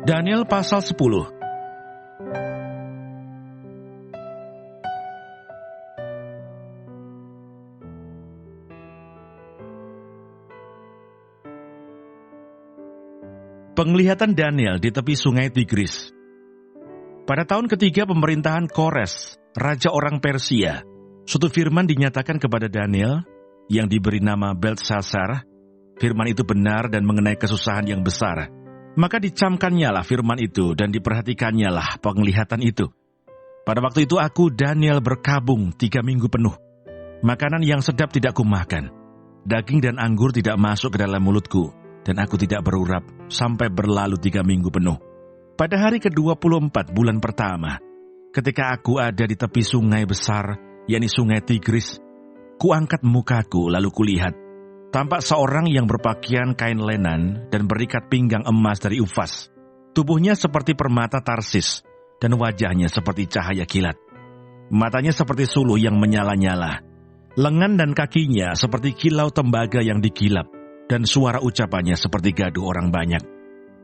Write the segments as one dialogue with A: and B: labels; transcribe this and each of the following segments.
A: Daniel pasal 10. Penglihatan Daniel di tepi sungai Tigris. Pada tahun ketiga pemerintahan Kores, raja orang Persia, suatu firman dinyatakan kepada Daniel yang diberi nama Belteshazzar. Firman itu benar dan mengenai kesusahan yang besar. Maka dicamkannyalah firman itu dan diperhatikannyalah penglihatan itu. Pada waktu itu aku, Daniel, berkabung 3 minggu penuh. Makanan yang sedap tidak kumakan. Daging dan anggur tidak masuk ke dalam mulutku. Dan aku tidak berurap sampai berlalu 3 minggu penuh. Pada hari ke-24 bulan pertama, ketika aku ada di tepi sungai besar, yakni sungai Tigris, kuangkat mukaku lalu kulihat. Tampak seorang yang berpakaian kain lenan dan berikat pinggang emas dari Ufas. Tubuhnya seperti permata Tarsis dan wajahnya seperti cahaya kilat. Matanya seperti suluh yang menyala-nyala. Lengan dan kakinya seperti kilau tembaga yang dikilap. Dan suara ucapannya seperti gaduh orang banyak.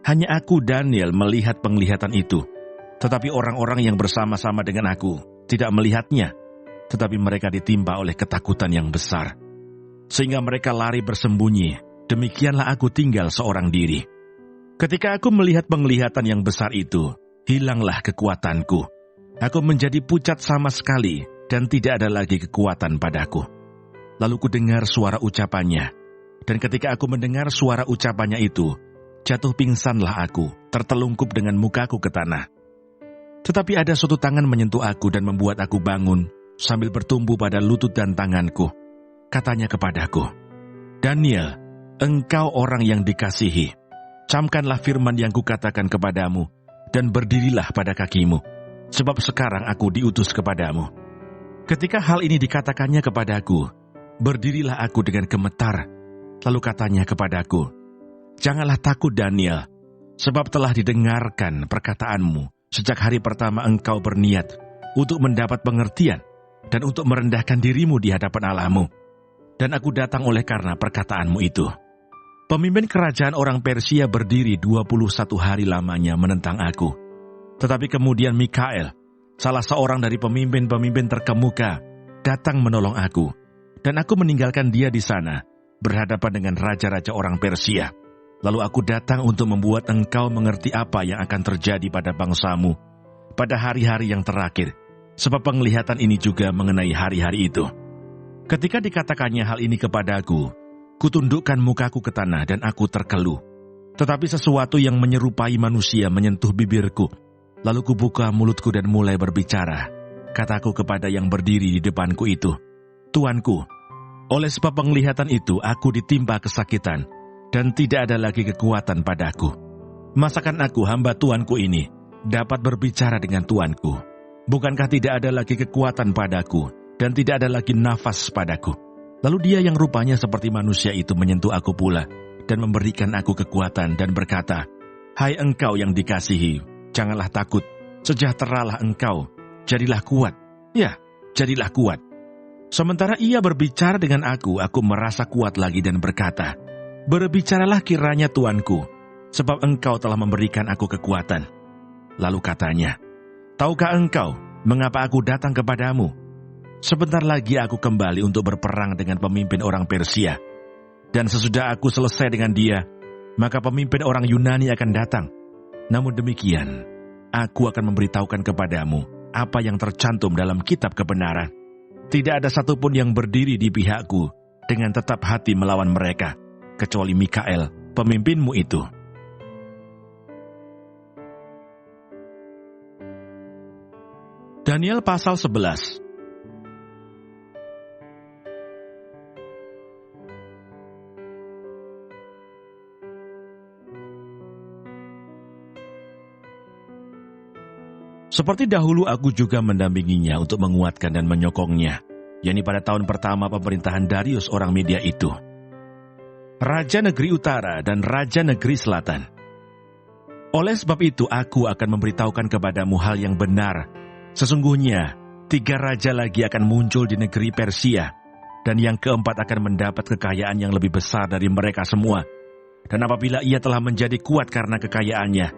A: Hanya aku, Daniel, melihat penglihatan itu. Tetapi orang-orang yang bersama-sama dengan aku tidak melihatnya. Tetapi mereka ditimpa oleh ketakutan yang besar. Sehingga mereka lari bersembunyi. Demikianlah aku tinggal seorang diri. Ketika aku melihat penglihatan yang besar itu, hilanglah kekuatanku. Aku menjadi pucat sama sekali dan tidak ada lagi kekuatan padaku. Lalu ku dengar suara ucapannya. Dan ketika aku mendengar suara ucapannya itu, jatuh pingsanlah aku, tertelungkup dengan mukaku ke tanah. Tetapi ada suatu tangan menyentuh aku dan membuat aku bangun, sambil bertumbuh pada lutut dan tanganku. Katanya kepadaku, Daniel, engkau orang yang dikasihi. Camkanlah firman yang kukatakan kepadamu, dan berdirilah pada kakimu, sebab sekarang aku diutus kepadamu. Ketika hal ini dikatakannya kepadaku, berdirilah aku dengan gemetar. Lalu katanya kepadaku, janganlah takut Daniel, sebab telah didengarkan perkataanmu sejak hari pertama engkau berniat untuk mendapat pengertian dan untuk merendahkan dirimu di hadapan Allahmu. Dan aku datang oleh karena perkataanmu itu. Pemimpin kerajaan orang Persia berdiri 21 hari lamanya menentang aku. Tetapi kemudian Mikael, salah seorang dari pemimpin-pemimpin terkemuka, datang menolong aku. Dan aku meninggalkan dia di sana, berhadapan dengan raja-raja orang Persia. Lalu aku datang untuk membuat engkau mengerti apa yang akan terjadi pada bangsamu pada hari-hari yang terakhir, sebab penglihatan ini juga mengenai hari-hari itu. Ketika dikatakannya hal ini kepadaku, kutundukkan mukaku ke tanah dan aku terkeluh. Tetapi sesuatu yang menyerupai manusia menyentuh bibirku. Lalu kubuka mulutku dan mulai berbicara. Kataku kepada yang berdiri di depanku itu, Tuanku, oleh sebab penglihatan itu, aku ditimpa kesakitan, dan tidak ada lagi kekuatan padaku. Masakan aku, hamba tuanku ini, dapat berbicara dengan tuanku? Bukankah tidak ada lagi kekuatan padaku, dan tidak ada lagi nafas padaku? Lalu dia yang rupanya seperti manusia itu menyentuh aku pula, dan memberikan aku kekuatan, dan berkata, Hai engkau yang dikasihi, janganlah takut, sejahteralah engkau, jadilah kuat. Ya, jadilah kuat. Sementara ia berbicara dengan aku merasa kuat lagi dan berkata, berbicaralah kiranya tuanku, sebab engkau telah memberikan aku kekuatan. Lalu katanya, tahukah engkau mengapa aku datang kepadamu? Sebentar lagi aku kembali untuk berperang dengan pemimpin orang Persia. Dan sesudah aku selesai dengan dia, maka pemimpin orang Yunani akan datang. Namun demikian, aku akan memberitahukan kepadamu apa yang tercantum dalam kitab kebenaran. Tidak ada satupun yang berdiri di pihakku dengan tetap hati melawan mereka, kecuali Mikael, pemimpinmu itu. Daniel pasal 11. Seperti dahulu aku juga mendampinginya untuk menguatkan dan menyokongnya, yakni pada tahun pertama pemerintahan Darius orang Media itu. Raja negeri utara dan raja negeri selatan. Oleh sebab itu aku akan memberitahukan kepadamu hal yang benar. Sesungguhnya 3 raja lagi akan muncul di negeri Persia, dan yang keempat akan mendapat kekayaan yang lebih besar dari mereka semua. Dan apabila ia telah menjadi kuat karena kekayaannya,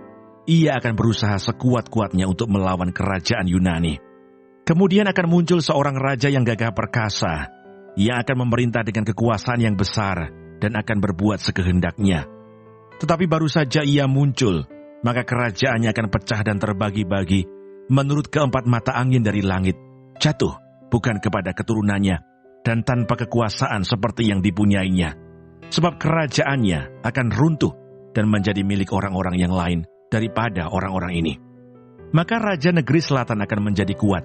A: ia akan berusaha sekuat-kuatnya untuk melawan kerajaan Yunani. Kemudian akan muncul seorang raja yang gagah perkasa, yang akan memerintah dengan kekuasaan yang besar dan akan berbuat sekehendaknya. Tetapi baru saja ia muncul, maka kerajaannya akan pecah dan terbagi-bagi menurut keempat mata angin dari langit, jatuh bukan kepada keturunannya dan tanpa kekuasaan seperti yang dipunyainya. Sebab kerajaannya akan runtuh dan menjadi milik orang-orang yang lain daripada orang-orang ini. Maka raja negeri selatan akan menjadi kuat,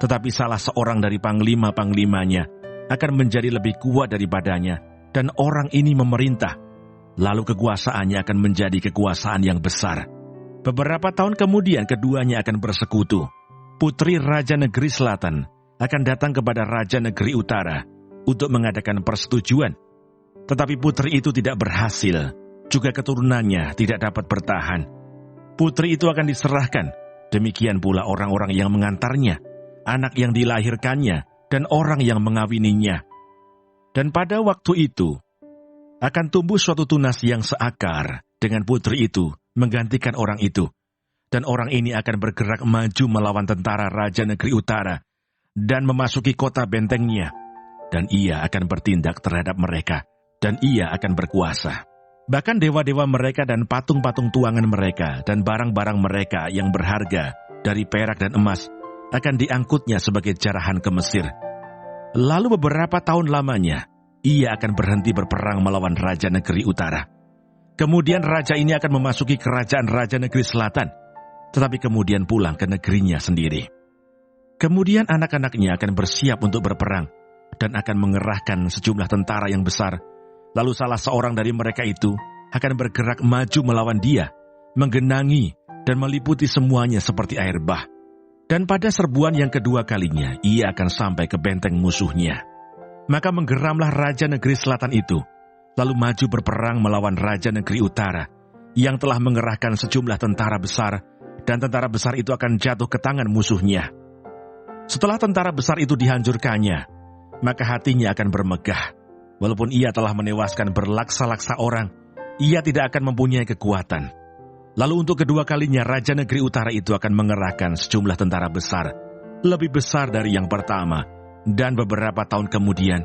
A: tetapi salah seorang dari panglima-panglimanya akan menjadi lebih kuat daripadanya, dan orang ini memerintah. Lalu kekuasaannya akan menjadi kekuasaan yang besar. Beberapa tahun kemudian keduanya akan bersekutu. Putri raja negeri selatan akan datang kepada raja negeri utara untuk mengadakan persetujuan. Tetapi putri itu tidak berhasil, juga keturunannya tidak dapat bertahan. Putri itu akan diserahkan, demikian pula orang-orang yang mengantarnya, anak yang dilahirkannya, dan orang yang mengawininya. Dan pada waktu itu, akan tumbuh suatu tunas yang seakar dengan putri itu menggantikan orang itu. Dan orang ini akan bergerak maju melawan tentara raja negeri utara dan memasuki kota bentengnya. Dan ia akan bertindak terhadap mereka, dan ia akan berkuasa. Bahkan dewa-dewa mereka dan patung-patung tuangan mereka dan barang-barang mereka yang berharga dari perak dan emas akan diangkutnya sebagai jarahan ke Mesir. Lalu beberapa tahun lamanya, ia akan berhenti berperang melawan raja negeri utara. Kemudian raja ini akan memasuki kerajaan raja negeri selatan, tetapi kemudian pulang ke negerinya sendiri. Kemudian anak-anaknya akan bersiap untuk berperang dan akan mengerahkan sejumlah tentara yang besar. Lalu salah seorang dari mereka itu akan bergerak maju melawan dia, menggenangi dan meliputi semuanya seperti air bah. Dan pada serbuan yang kedua kalinya, ia akan sampai ke benteng musuhnya. Maka menggeramlah raja negeri selatan itu, lalu maju berperang melawan raja negeri utara, yang telah mengerahkan sejumlah tentara besar, dan tentara besar itu akan jatuh ke tangan musuhnya. Setelah tentara besar itu dihancurkannya, maka hatinya akan bermegah. Walaupun ia telah menewaskan berlaksa-laksa orang, ia tidak akan mempunyai kekuatan. Lalu untuk kedua kalinya raja negeri utara itu akan mengerahkan sejumlah tentara besar, lebih besar dari yang pertama, dan beberapa tahun kemudian,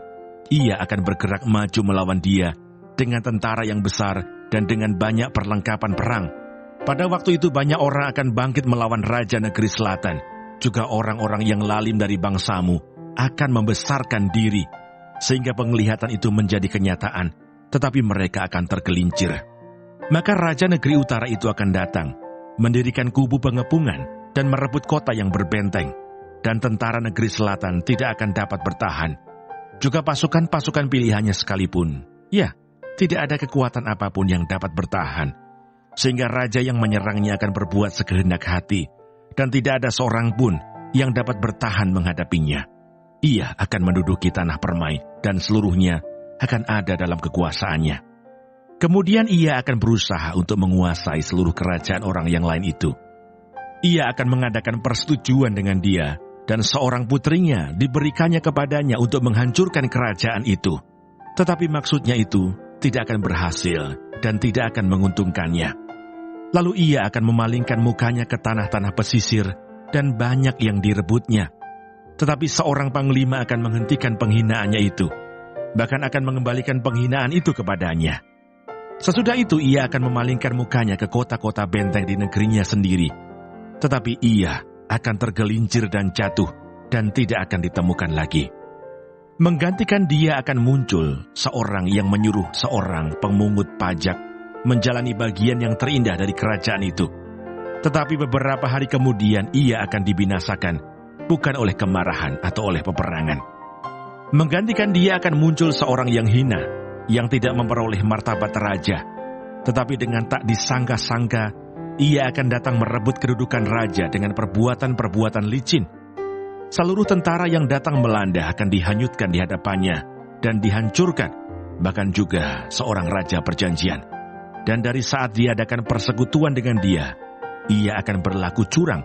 A: ia akan bergerak maju melawan dia dengan tentara yang besar dan dengan banyak perlengkapan perang. Pada waktu itu banyak orang akan bangkit melawan raja negeri selatan, juga orang-orang yang lalim dari bangsamu akan membesarkan diri, sehingga penglihatan itu menjadi kenyataan, tetapi mereka akan tergelincir. Maka raja negeri utara itu akan datang, mendirikan kubu pengepungan dan merebut kota yang berbenteng, dan tentara negeri selatan tidak akan dapat bertahan. Juga pasukan-pasukan pilihannya sekalipun, ya, tidak ada kekuatan apapun yang dapat bertahan, sehingga raja yang menyerangnya akan berbuat sekehendak hati, dan tidak ada seorang pun yang dapat bertahan menghadapinya. Ia akan menduduki tanah permai dan seluruhnya akan ada dalam kekuasaannya. Kemudian ia akan berusaha untuk menguasai seluruh kerajaan orang yang lain itu. Ia akan mengadakan persetujuan dengan dia, dan seorang putrinya diberikannya kepadanya untuk menghancurkan kerajaan itu. Tetapi maksudnya itu tidak akan berhasil dan tidak akan menguntungkannya. Lalu ia akan memalingkan mukanya ke tanah-tanah pesisir dan banyak yang direbutnya. Tetapi seorang panglima akan menghentikan penghinaannya itu, bahkan akan mengembalikan penghinaan itu kepadanya. Sesudah itu ia akan memalingkan mukanya ke kota-kota benteng di negerinya sendiri. Tetapi ia akan tergelincir dan jatuh, dan tidak akan ditemukan lagi. Menggantikan dia akan muncul seorang yang menyuruh seorang pemungut pajak menjalani bagian yang terindah dari kerajaan itu. Tetapi beberapa hari kemudian ia akan dibinasakan, bukan oleh kemarahan atau oleh peperangan. Menggantikan dia akan muncul seorang yang hina, yang tidak memperoleh martabat raja. Tetapi dengan tak disangka-sangka, ia akan datang merebut kedudukan raja dengan perbuatan-perbuatan licin. Seluruh tentara yang datang melanda akan dihanyutkan di hadapannya dan dihancurkan, bahkan juga seorang raja perjanjian. Dan dari saat diadakan persekutuan dengan dia, ia akan berlaku curang,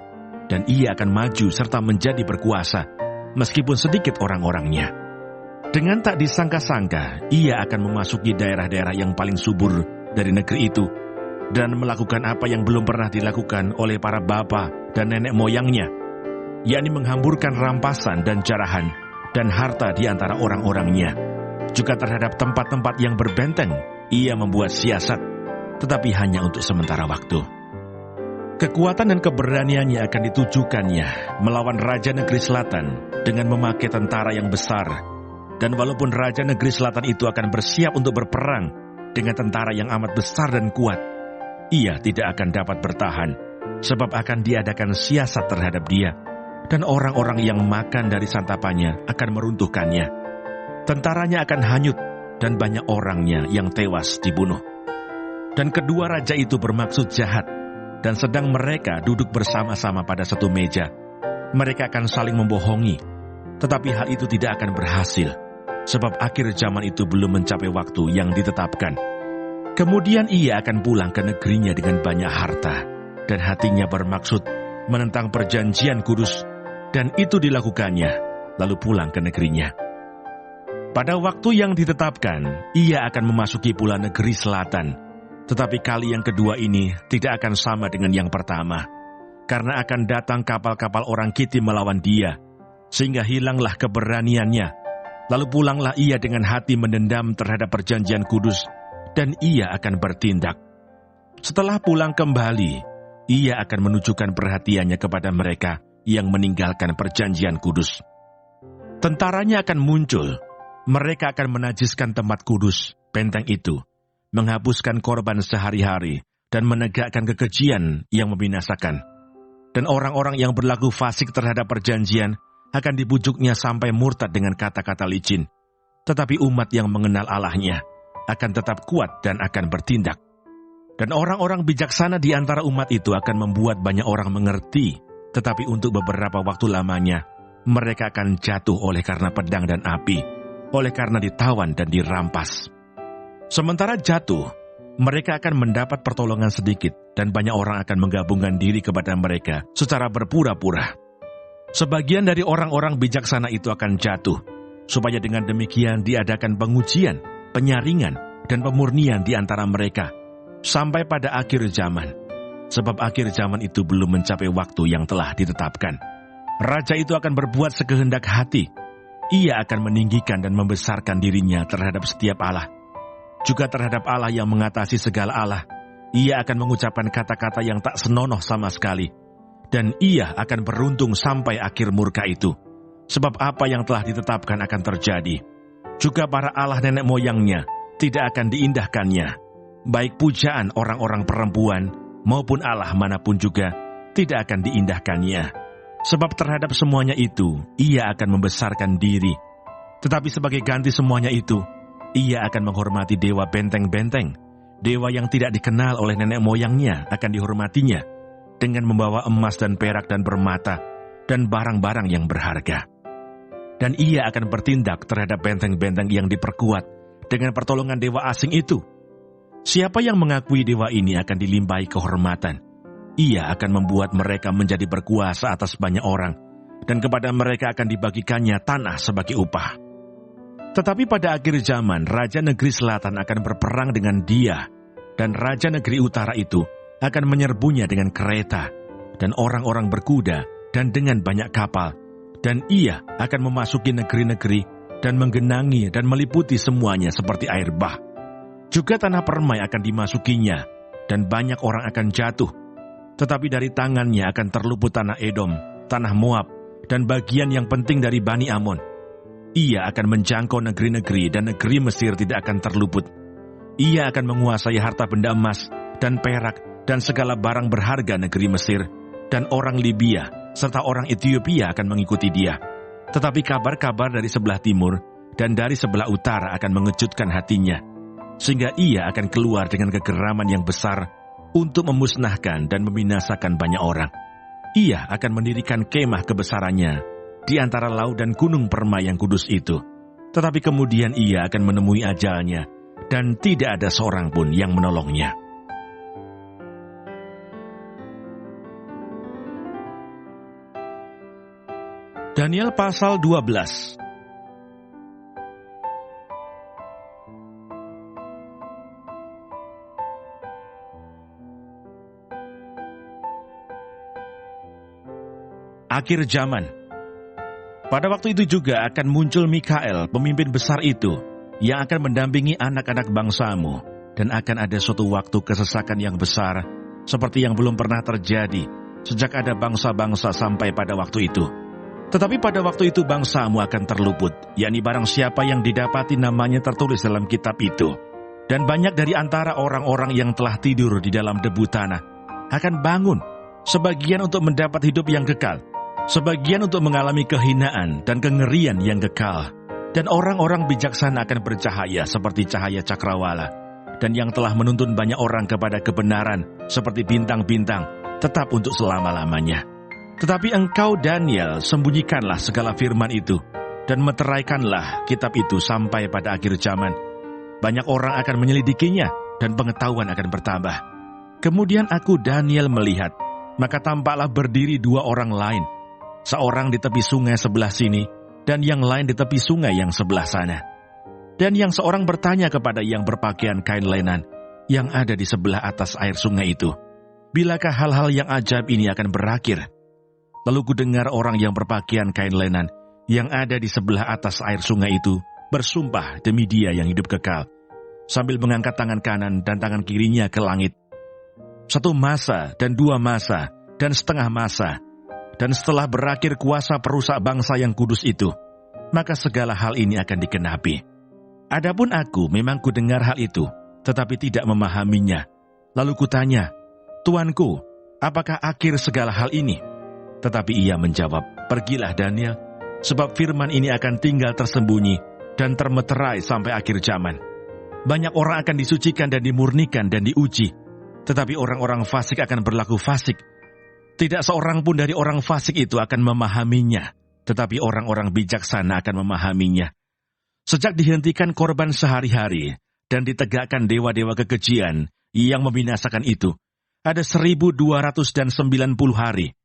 A: dan ia akan maju serta menjadi berkuasa, meskipun sedikit orang-orangnya. Dengan tak disangka-sangka, ia akan memasuki daerah-daerah yang paling subur dari negeri itu, dan melakukan apa yang belum pernah dilakukan oleh para bapa dan nenek moyangnya, yakni menghamburkan rampasan dan jarahan dan harta di antara orang-orangnya. Juga terhadap tempat-tempat yang berbenteng, ia membuat siasat, tetapi hanya untuk sementara waktu. Kekuatan dan keberaniannya akan ditujukannya melawan Raja Negeri Selatan dengan memakai tentara yang besar. Dan walaupun Raja Negeri Selatan itu akan bersiap untuk berperang dengan tentara yang amat besar dan kuat, ia tidak akan dapat bertahan, sebab akan diadakan siasat terhadap dia, dan orang-orang yang makan dari santapannya akan meruntuhkannya. Tentaranya akan hanyut, dan banyak orangnya yang tewas dibunuh. Dan kedua raja itu bermaksud jahat, dan sedang mereka duduk bersama-sama pada satu meja. Mereka akan saling membohongi, tetapi hal itu tidak akan berhasil, sebab akhir zaman itu belum mencapai waktu yang ditetapkan. Kemudian ia akan pulang ke negerinya dengan banyak harta, dan hatinya bermaksud menentang perjanjian kudus, dan itu dilakukannya, lalu pulang ke negerinya. Pada waktu yang ditetapkan, ia akan memasuki pula negeri selatan, tetapi kali yang kedua ini tidak akan sama dengan yang pertama, karena akan datang kapal-kapal orang Kitim melawan dia, sehingga hilanglah keberaniannya. Lalu pulanglah ia dengan hati mendendam terhadap perjanjian kudus, dan ia akan bertindak. Setelah pulang kembali, ia akan menunjukkan perhatiannya kepada mereka yang meninggalkan perjanjian kudus. Tentaranya akan muncul, mereka akan menajiskan tempat kudus, benteng itu, menghapuskan korban sehari-hari, dan menegakkan kekejian yang membinasakan. Dan orang-orang yang berlaku fasik terhadap perjanjian akan dibujuknya sampai murtad dengan kata-kata licin. Tetapi umat yang mengenal Allahnya akan tetap kuat dan akan bertindak. Dan orang-orang bijaksana di antara umat itu akan membuat banyak orang mengerti, tetapi untuk beberapa waktu lamanya, mereka akan jatuh oleh karena pedang dan api, oleh karena ditawan dan dirampas. Sementara jatuh, mereka akan mendapat pertolongan sedikit, dan banyak orang akan menggabungkan diri kepada mereka secara berpura-pura. Sebagian dari orang-orang bijaksana itu akan jatuh, supaya dengan demikian diadakan pengujian, penyaringan, dan pemurnian di antara mereka, sampai pada akhir zaman. Sebab akhir zaman itu belum mencapai waktu yang telah ditetapkan. Raja itu akan berbuat sekehendak hati. Ia akan meninggikan dan membesarkan dirinya terhadap setiap Allah. Juga terhadap Allah yang mengatasi segala Allah, ia akan mengucapkan kata-kata yang tak senonoh sama sekali. Dan ia akan beruntung sampai akhir murka itu. Sebab apa yang telah ditetapkan akan terjadi. Juga para Allah nenek moyangnya tidak akan diindahkannya. Baik pujaan orang-orang perempuan maupun Allah manapun juga tidak akan diindahkannya. Sebab terhadap semuanya itu, ia akan membesarkan diri. Tetapi sebagai ganti semuanya itu, ia akan menghormati dewa benteng-benteng. Dewa yang tidak dikenal oleh nenek moyangnya akan dihormatinya, dengan membawa emas dan perak dan permata, dan barang-barang yang berharga. Dan ia akan bertindak terhadap benteng-benteng yang diperkuat dengan pertolongan dewa asing itu. Siapa yang mengakui dewa ini akan dilimpahi kehormatan. Ia akan membuat mereka menjadi berkuasa atas banyak orang, dan kepada mereka akan dibagikannya tanah sebagai upah. Tetapi pada akhir zaman, Raja Negeri Selatan akan berperang dengan dia, dan Raja Negeri Utara itu akan menyerbunya dengan kereta, dan orang-orang berkuda, dan dengan banyak kapal, dan ia akan memasuki negeri-negeri, dan menggenangi dan meliputi semuanya seperti air bah. Juga tanah permai akan dimasukinya, dan banyak orang akan jatuh. Tetapi dari tangannya akan terluput tanah Edom, tanah Moab, dan bagian yang penting dari Bani Amon. Ia akan menjangkau negeri-negeri, dan negeri Mesir tidak akan terluput. Ia akan menguasai harta benda emas, dan perak, dan segala barang berharga negeri Mesir, dan orang Libya, serta orang Ethiopia akan mengikuti dia. Tetapi kabar-kabar dari sebelah timur, dan dari sebelah utara akan mengejutkan hatinya, sehingga ia akan keluar dengan kegeraman yang besar, untuk memusnahkan dan membinasakan banyak orang. Ia akan mendirikan kemah kebesarannya di antara laut dan gunung permai yang kudus itu. Tetapi kemudian ia akan menemui ajalnya, dan tidak ada seorang pun yang menolongnya. Daniel pasal 12. akhir zaman. Pada waktu itu juga akan muncul Mikael, pemimpin besar itu, yang akan mendampingi anak-anak bangsamu, dan akan ada suatu waktu kesesakan yang besar, seperti yang belum pernah terjadi, sejak ada bangsa-bangsa sampai pada waktu itu. Tetapi pada waktu itu bangsamu akan terluput, yakni barang siapa yang didapati namanya tertulis dalam kitab itu. Dan banyak dari antara orang-orang yang telah tidur di dalam debu tanah akan bangun, sebagian untuk mendapat hidup yang kekal, sebagian untuk mengalami kehinaan dan kengerian yang kekal. Dan orang-orang bijaksana akan bercahaya seperti cahaya cakrawala, dan yang telah menuntun banyak orang kepada kebenaran seperti bintang-bintang, tetap untuk selama-lamanya. Tetapi engkau, Daniel, sembunyikanlah segala firman itu, dan meteraikanlah kitab itu sampai pada akhir zaman. Banyak orang akan menyelidikinya, dan pengetahuan akan bertambah. Kemudian aku, Daniel, melihat, maka tampaklah berdiri dua orang lain, seorang di tepi sungai sebelah sini, dan yang lain di tepi sungai yang sebelah sana. Dan yang seorang bertanya kepada yang berpakaian kain lenan, yang ada di sebelah atas air sungai itu, bilakah hal-hal yang ajaib ini akan berakhir? Lalu kudengar orang yang berpakaian kain lenan, yang ada di sebelah atas air sungai itu, bersumpah demi Dia yang hidup kekal, sambil mengangkat tangan kanan dan tangan kirinya ke langit. 1 masa dan 2 masa dan setengah masa, dan setelah berakhir kuasa perusak bangsa yang kudus itu, maka segala hal ini akan dikenapi. Adapun aku memang kudengar hal itu, tetapi tidak memahaminya. Lalu kutanya, Tuanku, apakah akhir segala hal ini? Tetapi ia menjawab, pergilah Daniel, sebab firman ini akan tinggal tersembunyi dan termeterai sampai akhir zaman. Banyak orang akan disucikan dan dimurnikan dan diuji, tetapi orang-orang fasik akan berlaku fasik. Tidak seorang pun dari orang fasik itu akan memahaminya, tetapi orang-orang bijaksana akan memahaminya. Sejak dihentikan korban sehari-hari dan ditegakkan dewa-dewa kekejian yang membinasakan itu, ada 1290 hari.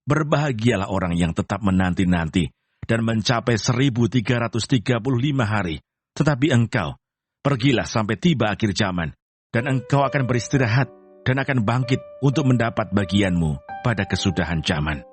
A: Berbahagialah orang yang tetap menanti-nanti dan mencapai 1335 hari. Tetapi engkau, pergilah sampai tiba akhir zaman, dan engkau akan beristirahat dan akan bangkit untuk mendapat bagianmu pada kesudahan zaman.